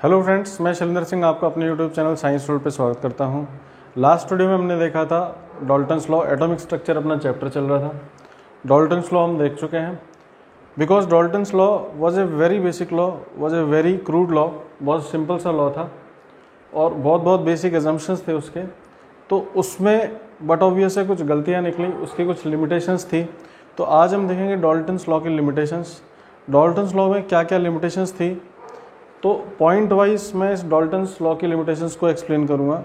Hello friends, मैं शैलेंद्र सिंह आपका अपने यूट्यूब चैनल साइंस वर्ल्ड पे स्वागत करता हूं। लास्ट वीडियो में हमने देखा था डाल्टन्स लॉ, एटॉमिक स्ट्रक्चर अपना चैप्टर चल रहा था। डाल्टन्स लॉ हम देख चुके हैं। Because Dalton's law was a very basic law, was a very crude law, बहुत सिंपल सा लॉ था और बहुत बेसिक एजम्पशंस थे उसके। तो उसमें बट ऑब्वियस है कुछ गलतियाँ निकली, उसकी कुछ लिमिटेशंस थी। तो आज हम देखेंगे डाल्टन्स लॉ की लिमिटेशंस। डाल्टन्स लॉ में क्या क्या लिमिटेशंस थी, तो पॉइंट वाइज मैं इस डाल्टन्स लॉ की लिमिटेशंस को एक्सप्लेन करूंगा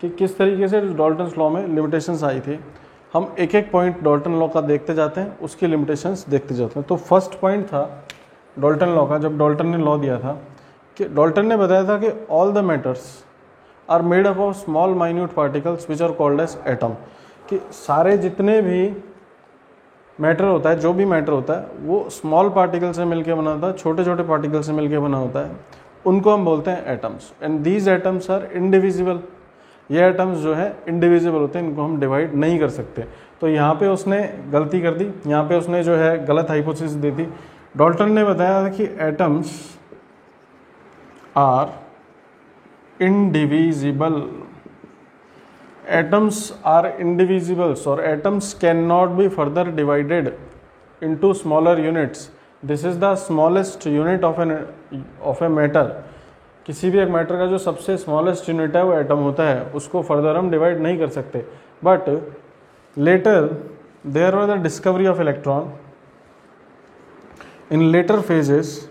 कि किस तरीके से डाल्टन्स लॉ में लिमिटेशंस आई थी। हम एक एक पॉइंट डाल्टन लॉ का देखते जाते हैं, उसकी लिमिटेशंस देखते जाते हैं। तो फर्स्ट पॉइंट था डाल्टन लॉ का, जब डाल्टन ने लॉ दिया था कि डाल्टन ने बताया था कि all the matters are made up of small minute particles which are called as atom. कि सारे जितने भी मैटर होता है, जो भी मैटर होता है, वो स्मॉल पार्टिकल से मिलकर बना होता है, छोटे छोटे पार्टिकल से मिलकर बना होता है, उनको हम बोलते हैं atoms. And these atoms are indivisible. ये एटम्स जो है इंडिविजिबल होते हैं, इनको हम डिवाइड नहीं कर सकते। तो यहाँ पे उसने गलती कर दी, यहाँ पे उसने जो है गलत हाइपोथेसिस दी थी। डाल्टन ने बताया था कि atoms are indivisible, atoms are indivisible or atoms cannot be further divided into smaller units. This is the smallest unit of a matter. किसी भी एक मैटर का जो सबसे स्मॉलेस्ट यूनिट है वो एटम होता है, उसको फर्दर हम डिवाइड नहीं कर सकते। But later there was the discovery of electron. In later phases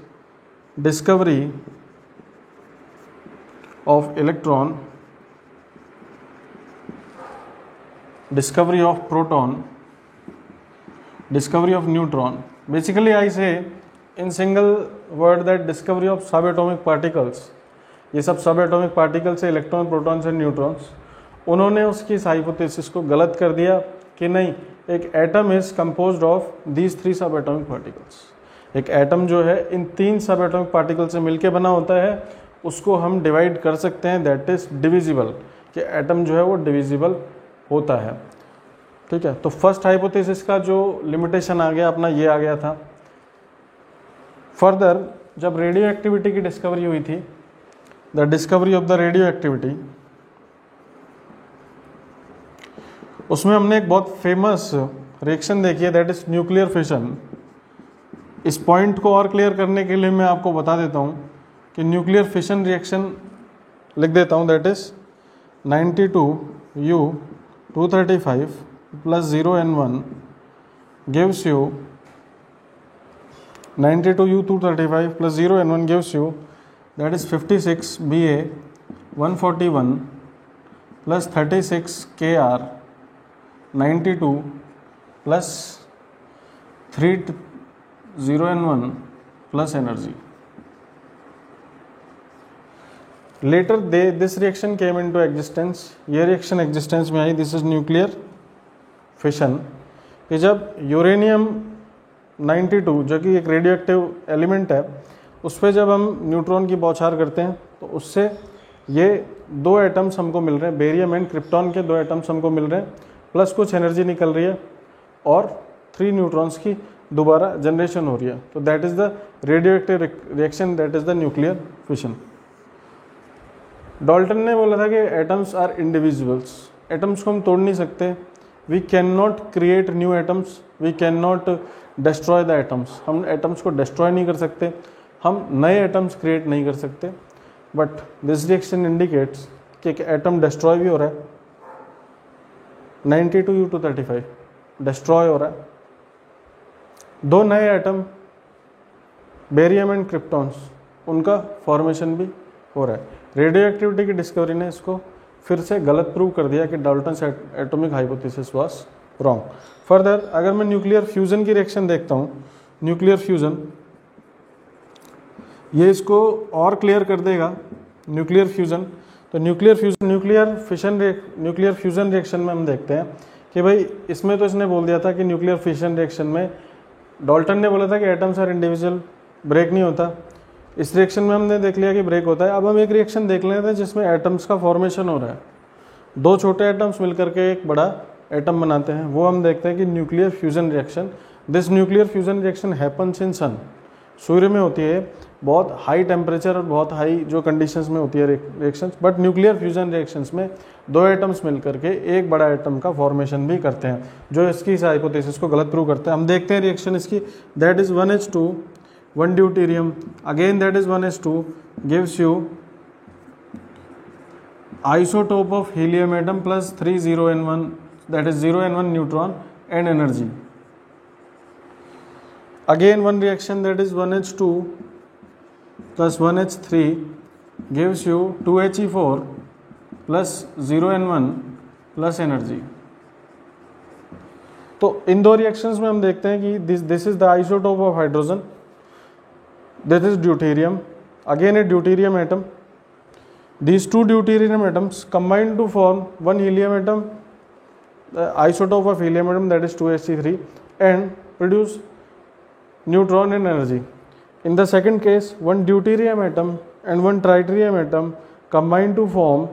discovery of electron, discovery of proton, discovery of neutron. Basically I say in single word that discovery of subatomic particles, ये सब subatomic particles है, electron, protons and neutrons. उन्होंने उसकी इस hypothesis को गलत कर दिया कि नहीं, एक atom is composed of these 3 subatomic particles. एक एटम जो है इन 3 सबएटॉमिक पार्टिकल से मिलके बना होता है, उसको हम डिवाइड कर सकते हैं, दैट इज डिविजिबल। कि एटम जो है वो डिविजिबल होता है। ठीक है, तो फर्स्ट हाइपोथेसिस का जो लिमिटेशन आ गया अपना, ये आ गया था। फर्दर जब रेडियो एक्टिविटी की डिस्कवरी हुई थी, the discovery of the radio activity, उसमें हमने एक बहुत फेमस रिएक्शन देखी है, दैट इज न्यूक्लियर फिशन। इस पॉइंट को और क्लियर करने के लिए मैं आपको बता देता हूं कि न्यूक्लियर फिशन रिएक्शन लिख देता हूं, that is 92U235 plus 0N1 gives you 92U235 plus 0N1 gives you that is 56Ba141 plus 36Kr 92 plus 30N1 plus energy. Later this reaction came into existence. ये रिएक्शन एग्जिस्टेंस में आई, this is nuclear fission. कि जब uranium 92 जो कि एक radio active element है, उस पर जब हम न्यूट्रॉन की बौछार करते हैं तो उससे ये 2 एटम्स हमको मिल रहे हैं, बेरियम एंड क्रिप्टॉन के 2 एटम्स हमको मिल रहे हैं, प्लस कुछ एनर्जी निकल रही है और 3 न्यूट्रॉन्स की दोबारा जनरेशन हो रही है। तो that is the radio active reaction, that is the nuclear fission. Dalton ने बोला था कि एटम्स आर इंडिविजुअल्स, एटम्स को हम तोड़ नहीं सकते। We can not create new atoms, we can not destroy the atoms. हम एटम्स को डिस्ट्रॉय नहीं कर सकते, हम नए एटम्स क्रिएट नहीं कर सकते। बट दिस रिएक्शन इंडिकेट्स कि एक एटम डिस्ट्रॉय भी हो रहा है, 92U235 डिस्ट्रॉय हो रहा है, 2 नए एटम बेरियम एंड क्रिप्टॉन्स, उनका फॉर्मेशन भी हो रहा है। रेडियो एक्टिविटी की डिस्कवरी ने इसको फिर से गलत प्रूव कर दिया कि Dalton's atomic hypothesis was wrong. Further अगर मैं न्यूक्लियर फ्यूजन की रिएक्शन देखता हूँ, न्यूक्लियर फ्यूजन, ये इसको और क्लियर कर देगा। न्यूक्लियर फ्यूजन, तो न्यूक्लियर फ्यूजन रिएक्शन में हम देखते हैं कि भाई इसमें तो इसने बोल दिया था कि न्यूक्लियर फिशन रिएक्शन में डाल्टन ने बोला था कि एटम्स आर इंडिविजुअल, ब्रेक नहीं होता। इस रिएक्शन में हमने देख लिया कि ब्रेक होता है। अब हम एक रिएक्शन देख लेते हैं जिसमें एटम्स का फॉर्मेशन हो रहा है, 2 छोटे एटम्स मिलकर के एक बड़ा एटम बनाते हैं, वो हम देखते हैं कि nuclear fusion reaction. This nuclear fusion reaction happens in sun, सूर्य में होती है। बहुत हाई टेम्परेचर और बहुत हाई जो कंडीशंस में होती है reactions, but nuclear fusion reactions में दो एटम्स मिलकर के एक बड़ा एटम का फॉर्मेशन भी करते हैं, जो इसकी इस हाइपोथेसिस को गलत प्रूव करते हैं। हम देखते हैं रिएक्शन इसकी, that is 1H2 1 deuterium, again that is 1H2 gives you isotope of helium atom plus 3 0N1, that is 0N1 neutron and energy. Again one reaction, that is 1H2 plus 1H3 gives you 2He4 plus 0N1 plus energy. तो इन दो reactions में हम देखते हैं कि this is the isotope of hydrogen, this is deuterium, again A deuterium atom. These two deuterium atoms combine to form one helium atom, the isotope of helium atom, that is 2He3, and produce neutron and energy. In the second case, one deuterium atom and one tritium atom combine to form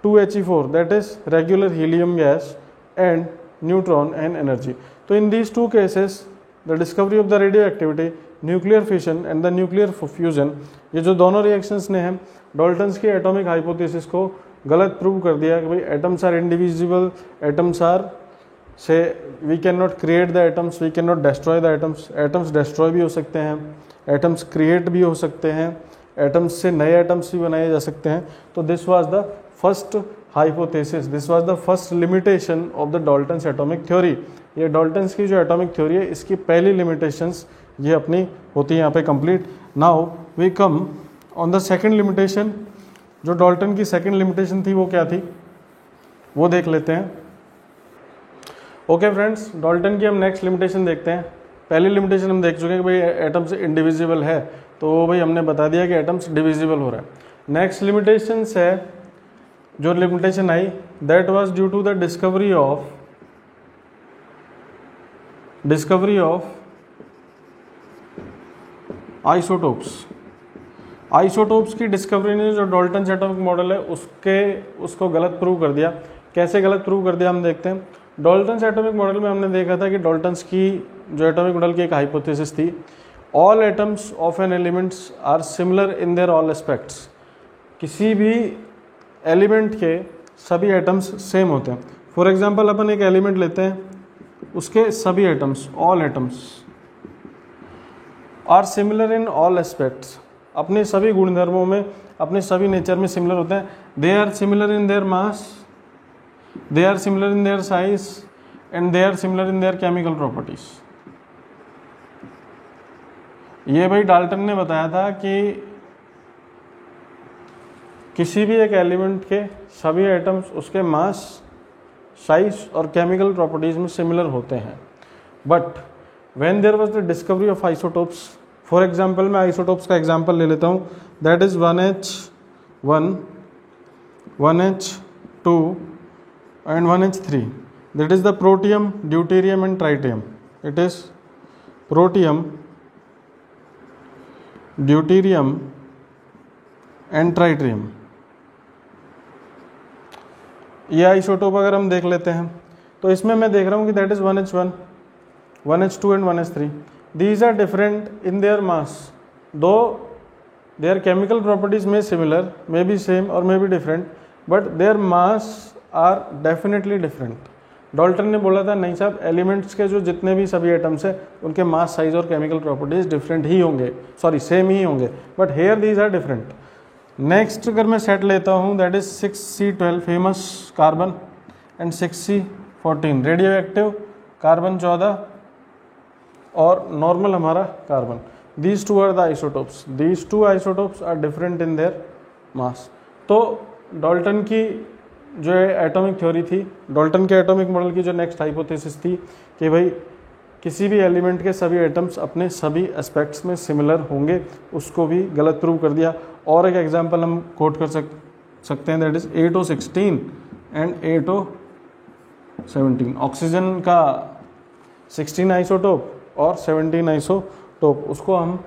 2He4, that is regular helium gas, and neutron and energy. So in these two cases, the discovery of the radioactivity, nuclear fission and the nuclear fusion, ये जो दोनों reactions ने हैं Dalton's की atomic hypothesis को गलत prove कर दिया कि भाई atoms are indivisible, atoms are से we can not create the atoms, we can not destroy the atoms, atoms destroy भी हो सकते हैं, एटम्स क्रिएट भी हो सकते हैं, एटम्स से नए एटम्स भी बनाए जा सकते हैं. तो this was the first hypothesis, this was the first limitation of the Dalton's atomic theory. ये डॉल्टन्स की जो एटॉमिक थ्योरी है इसकी पहली लिमिटेशंस ये अपनी होती है यहाँ पे complete. Now we come on the second limitation. जो डॉल्टन की सेकंड लिमिटेशन थी वो क्या थी वो देख लेते हैं. ओके फ्रेंड्स, डॉल्टन की हम नेक्स्ट लिमिटेशन देखते हैं. पहली लिमिटेशन हम देख चुके हैं कि भाई एटम्स इंडिविजिबल है, तो भाई हमने बता दिया कि एटम्स डिविजिबल हो रहा है. नेक्स्ट लिमिटेशन है, जो limitation I that was due to the discovery of isotopes की डिस्कवरी ने जो डॉल्टन्स एटॉमिक मॉडल है उसको गलत प्रूव कर दिया. कैसे गलत प्रूव कर दिया हम देखते हैं. डॉल्टन्स एटॉमिक मॉडल में हमने देखा था कि डॉल्टन्स की जो एटॉमिक मॉडल की एक हाइपोथेसिस थी, all atoms of an elements are similar in their all aspects. किसी भी एलिमेंट के सभी एटम्स सेम होते हैं. फॉर एग्जाम्पल अपन एक एलिमेंट लेते हैं, उसके सभी atoms, all atoms are similar in all aspects, अपने सभी गुणधर्मों में, अपने सभी नेचर में सिमिलर होते हैं. They are similar in their mass, they are similar in their size and they are similar in their chemical properties. ये भाई डाल्टन ने बताया था कि किसी भी एक एलिमेंट के सभी एटम्स उसके मास, साइज और केमिकल प्रॉपर्टीज में सिमिलर होते हैं. But when there was the discovery of isotopes, for example मैं आइसोटोप्स का एग्जाम्पल ले लेता हूँ, that is 1H1, 1H2 and 1H3. That is the protium, deuterium and tritium. It is protium, deuterium and tritium. ये isotope अगर हम देख लेते हैं तो इसमें मैं देख रहा हूँ कि that is 1H1, 1H2 and 1H3. These are different in their mass, though their chemical properties may similar, may be same or may be different, but their mass are definitely different. Dalton ने बोला था नहीं साहब, elements के जो जितने भी सभी एटम्स हैं उनके मास, साइज और केमिकल प्रॉपर्टीज डिफरेंट ही होंगे, सॉरी सेम ही होंगे, but here these are different. Next अगर मैं सेट लेता हूँ, that is 6C12 famous carbon and 6C14 radioactive carbon 14 और नॉर्मल हमारा carbon. These two are the isotopes, these two isotopes are different in their mass. तो Dalton की जो atomic theory थी, डॉल्टन के एटॉमिक मॉडल की जो next hypothesis थी कि भाई किसी भी एलिमेंट के सभी एटम्स अपने सभी एस्पेक्ट्स में सिमिलर होंगे, उसको भी गलत प्रूव कर दिया. और एक एग्जांपल हम कोट कर सकते हैं, that is 8O16 and 8O17. Oxygen का 16 आइसोटोप और 17 आइसोटोप, उसको हम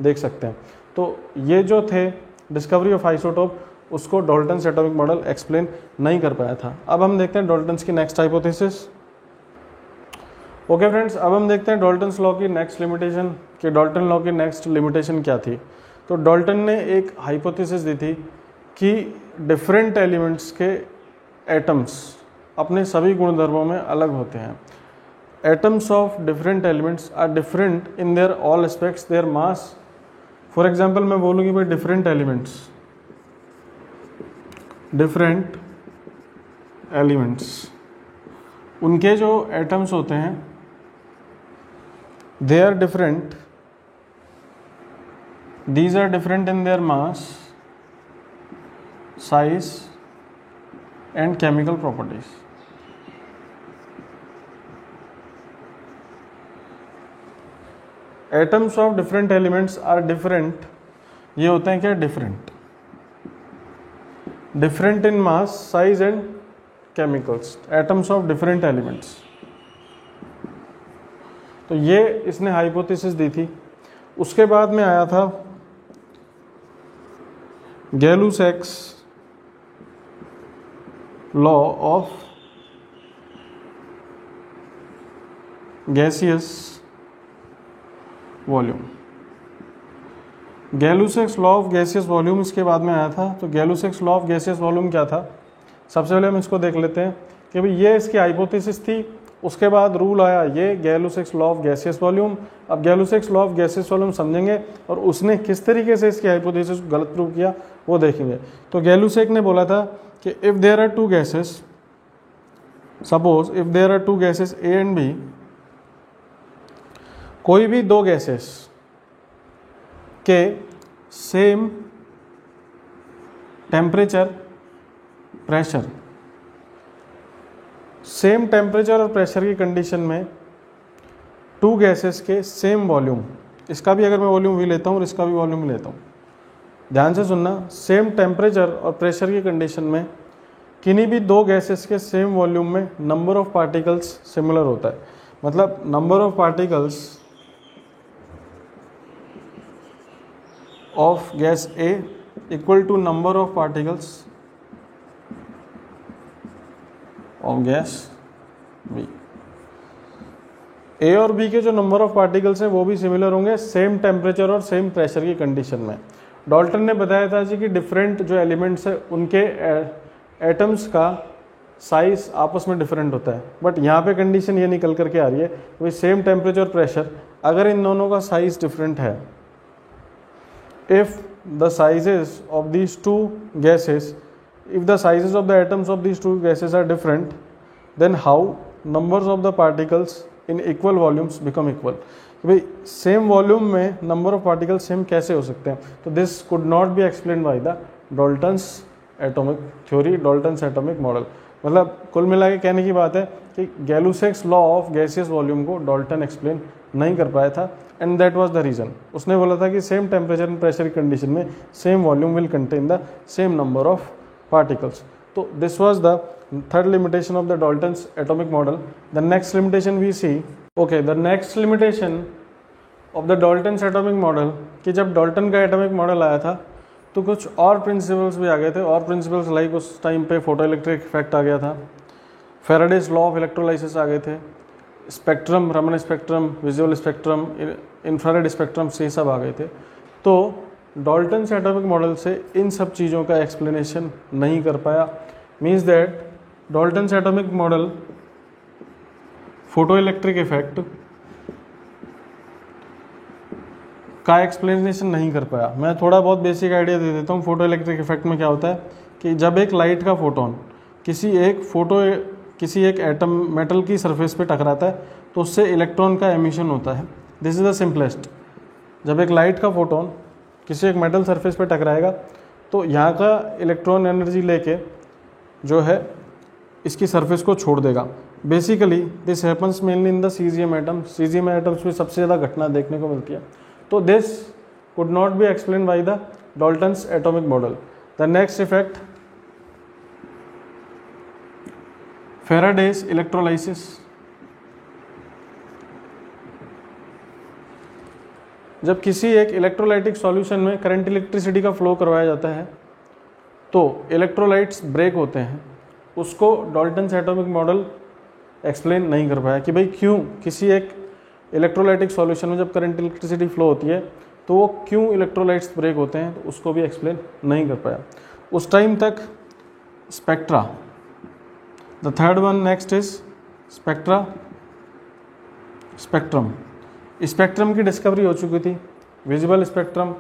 देख सकते हैं. तो ये जो थे डिस्कवरी ऑफ आइसोटोप, उसको डॉल्टन्स एटॉमिक मॉडल एक्सप्लेन नहीं कर पाया था. अब हम देखते हैं डॉल्टन्स की नेक्स्ट हाइपोथेसिस. ओके फ्रेंड्स, अब हम देखते हैं डाल्टन्स लॉ की नेक्स्ट लिमिटेशन कि डाल्टन लॉ की नेक्स्ट लिमिटेशन क्या थी। तो डाल्टन ने एक हाइपोथेसिस दी थी कि डिफरेंट एलिमेंट्स के एटम्स अपने सभी गुणधर्मों में अलग होते हैं। Atoms of different elements are different in their all aspects, their mass. For example मैं बोलूँ कि भाई डिफरेंट एलिमेंट्स उनके जो एटम्स होते हैं they are different, these are different in their mass, size and chemical properties. Atoms of different elements are different, ये होते हैं क्या? different in mass, size and chemicals. Atoms of different elements. तो ये इसने हाइपोथेसिस दी थी। उसके बाद में आया था Gay Lussac's law of gaseous volume. Gay Lussac's law of gaseous volume इसके बाद में आया था। तो Gay Lussac's law of gaseous volume क्या था? सबसे पहले हम इसको देख लेते हैं कि भाई ये इसकी हाइपोथेसिस थी। उसके बाद रूल आया ये गैलुसेक्स लॉ ऑफ गैसियस वॉल्यूम। अब गैलुसेक्स लॉ ऑफ गैसियस वॉल्यूम समझेंगे और उसने किस तरीके से इसकी हाइपोथेसिस को गलत प्रूव किया वो देखेंगे। तो गैलुसेक ने बोला था कि if there are two gases, suppose if there are two gases A and B, कोई भी दो गैसेस के same temperature pressure, same temperature और प्रेशर की कंडीशन में टू गैसेस के सेम वॉल्यूम, इसका भी अगर मैं वॉल्यूम भी लेता हूँ और इसका भी वॉल्यूम लेता हूँ, ध्यान से सुनना, सेम टेम्परेचर और प्रेशर की कंडीशन में किन्हीं भी दो गैसेस के सेम वॉल्यूम में नंबर ऑफ पार्टिकल्स सिमिलर होता है। मतलब number of particles of gas A equal to number of particles of gas B. A और बी के जो नंबर ऑफ पार्टिकल्स हैं वो भी सिमिलर होंगे सेम टेम्परेचर और सेम प्रेशर की कंडीशन में। डाल्टन ने बताया था जी कि डिफरेंट जो एलिमेंट्स है उनके एटम्स का साइज आपस में डिफरेंट होता है, बट यहाँ पे कंडीशन ये निकल करके आ रही है कि सेम टेम्परेचर प्रेशर, अगर इन दोनों का साइज डिफरेंट है, if the sizes of these two gases, if the sizes of the atoms of these two gases are different, then how numbers of the particles in equal volumes become equal। भाई same volume में number of particles same कैसे हो सकते हैं? तो this could not be explain by the Dalton's atomic theory, Dalton's atomic model. मतलब कुल मिला के कहने की बात है कि Gay Lussac's law of gaseous volume को डाल्टन एक्सप्लेन नहीं कर पाया था, and that was the reason. उसने बोला था कि सेम टेम्परेचर एंड प्रेशर की कंडीशन में same volume will contain the same number of particles. So this was the third limitation of the Dalton's atomic model. The next limitation we see, okay, the next limitation of the Dalton's atomic model कि जब Dalton का atomic model आया था तो कुछ और principles भी आ गए थे, और प्रिंसिपल्स लाइक उस टाइम पे फोटो इलेक्ट्रिक इफेक्ट आ गया था, फेराडेज लॉ ऑफ इलेक्ट्रोलाइसिस आ गए थे, spectrum, Raman spectrum, visual spectrum, infrared spectrum से सब आ गए थे। तो डाल्टन्स एटॉमिक मॉडल से इन सब चीज़ों का एक्सप्लेनेशन नहीं कर पाया। Means that Dalton's atomic model photo electric effect का एक्सप्लेनेशन नहीं कर पाया। मैं थोड़ा बहुत बेसिक आइडिया दे देता हूँ। फोटो इलेक्ट्रिक इफेक्ट में क्या होता है कि जब एक लाइट का फोटोन किसी एक एटम मेटल की सरफेस पे टकराता है तो उससे इलेक्ट्रॉन का एमिशन होता है। This is the simplest. जब एक लाइट का फोटोन किसी एक मेटल सरफेस पे टकराएगा तो यहाँ का इलेक्ट्रॉन एनर्जी लेके जो है इसकी सरफेस को छोड़ देगा। Basically this happens mainly in the caesium atom. Caesium atoms में सबसे ज़्यादा घटना देखने को मिलती है। तो this could not be explain by the Dalton's atomic model. The next effect, Faraday's electrolysis. जब किसी एक इलेक्ट्रोलाइटिक सॉल्यूशन में करंट इलेक्ट्रिसिटी का फ्लो करवाया जाता है तो इलेक्ट्रोलाइट्स ब्रेक होते हैं। उसको डाल्टन्स एटॉमिक मॉडल एक्सप्लेन नहीं कर पाया कि भाई क्यों किसी एक इलेक्ट्रोलाइटिक सॉल्यूशन में जब करंट इलेक्ट्रिसिटी फ्लो होती है तो वो क्यों इलेक्ट्रोलाइट्स ब्रेक होते हैं, तो उसको भी एक्सप्लेन नहीं कर पाया उस टाइम तक। Spectra, the third one next is spectra, spectrum. Spectrum की डिस्कवरी हो चुकी थी, visible spectrum,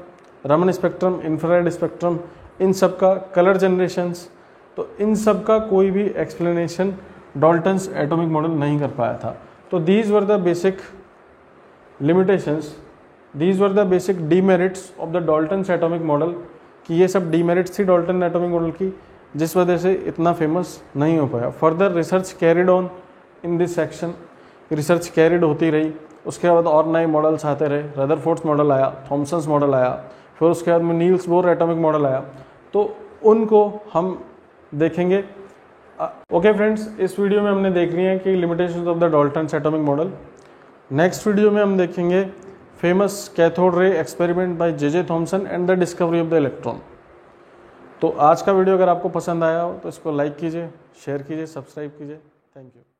Raman spectrum, infrared spectrum, इन सब का कलर जनरेशंस, तो इन सब का कोई भी एक्सप्लेनेशन डाल्टन्स एटॉमिक मॉडल नहीं कर पाया था। तो these were the basic limitations, these were the basic demerits of the Dalton's atomic model, कि ये सब डीमेरिट्स थी डाल्टन एटॉमिक मॉडल की, जिस वजह से इतना फेमस नहीं हो पाया। Further research carried on in this section, research carried होती रही, उसके बाद और नए मॉडल्स आते रहे, रदरफोर्ड्स मॉडल आया, थॉमसन्स मॉडल आया, फिर उसके बाद में नील्स बोर एटॉमिक मॉडल आया, तो उनको हम देखेंगे। ओके फ्रेंड्स, इस वीडियो में हमने देख लिया है कि limitations of the Dalton's atomic model. Next video में हम देखेंगे famous cathode ray experiment by J Thomson and the discovery of the electron. तो आज का वीडियो अगर आपको पसंद आया हो तो इसको लाइक कीजिए, शेयर कीजिए, सब्सक्राइब कीजिए। Thank you.